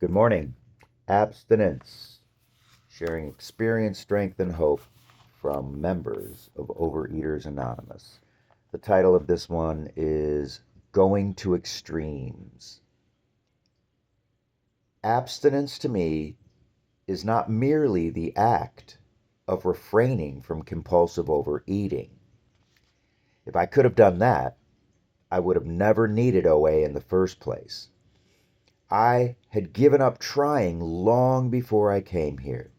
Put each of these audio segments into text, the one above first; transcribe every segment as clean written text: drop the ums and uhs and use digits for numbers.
Good morning. Abstinence, sharing experience, strength, and hope from members of Overeaters Anonymous. The title of this one is Going to Extremes. Abstinence to me is not merely the act of refraining from compulsive overeating. If I could have done that, I would have never needed OA in the first place. I had given up trying long before I came here.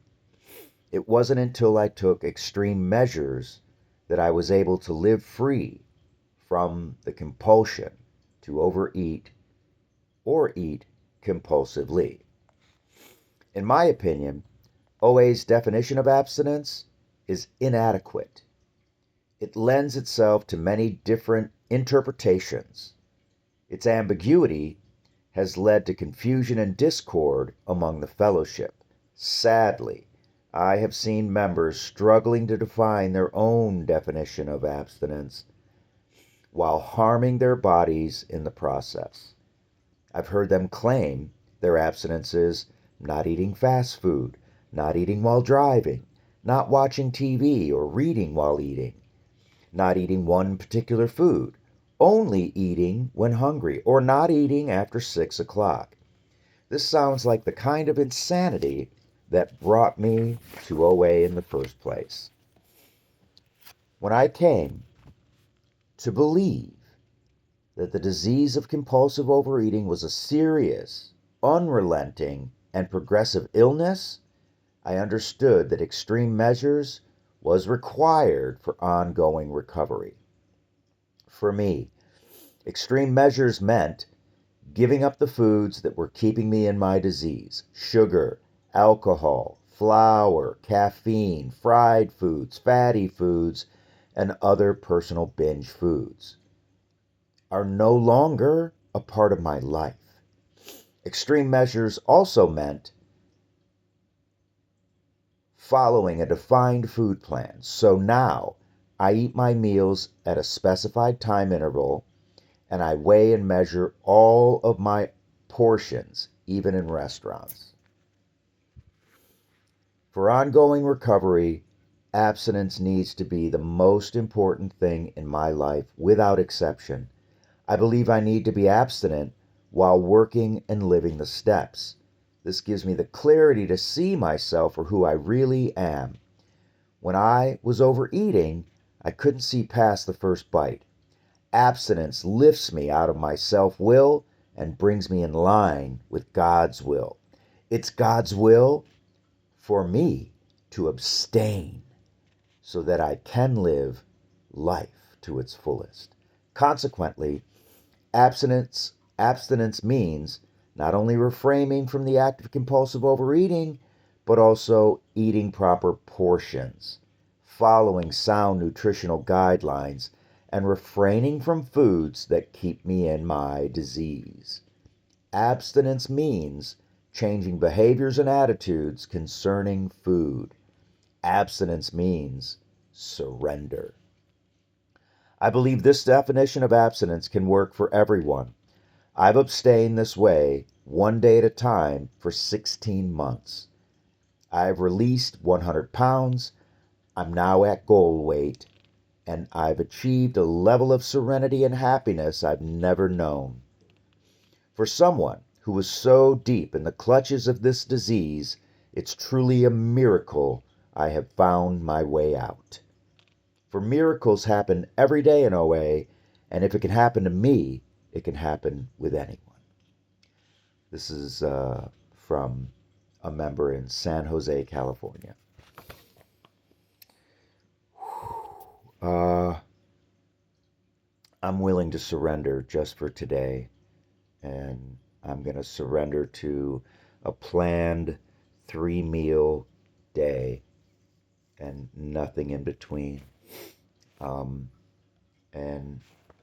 It wasn't until I took extreme measures that I was able to live free from the compulsion to overeat or eat compulsively. In my opinion, OA's definition of abstinence is inadequate. It lends itself to many different interpretations. Its ambiguity has led to confusion and discord among the fellowship. Sadly, I have seen members struggling to define their own definition of abstinence while harming their bodies in the process. I've heard them claim their abstinence is not eating fast food, not eating while driving, not watching TV or reading while eating, not eating one particular food, only eating when hungry, or not eating after 6 o'clock. This sounds like the kind of insanity that brought me to OA in the first place. When I came to believe that the disease of compulsive overeating was a serious, unrelenting, and progressive illness, I understood that extreme measures was required for ongoing recovery. For me, extreme measures meant giving up the foods that were keeping me in my disease: sugar, alcohol, flour, caffeine, fried foods, fatty foods, and other personal binge foods are no longer a part of my life. Extreme measures also meant following a defined food plan. So now I eat my meals at a specified time interval, and I weigh and measure all of my portions, even in restaurants. For ongoing recovery, abstinence needs to be the most important thing in my life without exception. I believe I need to be abstinent while working and living the steps. This gives me the clarity to see myself for who I really am. When I was overeating, I couldn't see past the first bite. Abstinence lifts me out of my self-will and brings me in line with God's will. It's God's will for me to abstain so that I can live life to its fullest. Consequently, abstinence means not only refraining from the act of compulsive overeating, but also eating proper portions, following sound nutritional guidelines, and refraining from foods that keep me in my disease. Abstinence means changing behaviors and attitudes concerning food. Abstinence means surrender. I believe this definition of abstinence can work for everyone. I've abstained this way, one day at a time, for 16 months. I've released 100 pounds. I'm now at goal weight, and I've achieved a level of serenity and happiness I've never known. For someone who was so deep in the clutches of this disease, it's truly a miracle I have found my way out. For miracles happen every day in OA, and if it can happen to me, it can happen with anyone. This is from a member in San Jose, California. I'm willing to surrender just for today, and I'm going to surrender to a planned 3-meal day and nothing in between. And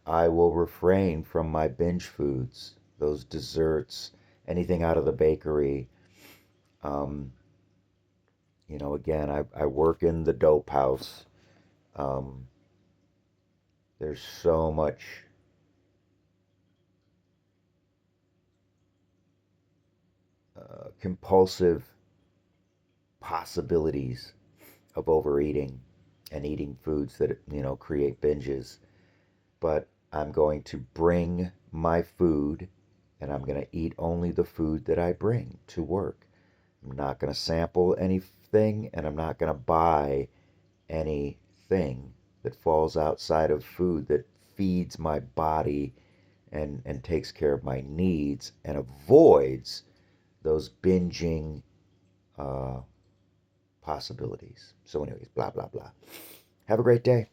I will refrain from my binge foods, those desserts, anything out of the bakery. Again, I work in the dope house. There's so much compulsive possibilities of overeating and eating foods that, create binges. But I'm going to bring my food, and I'm going to eat only the food that I bring to work. I'm not going to sample anything, and I'm not going to buy anything that falls outside of food that feeds my body and takes care of my needs and avoids those binging uh, possibilities. So, anyways, blah, blah, blah. Have a great day.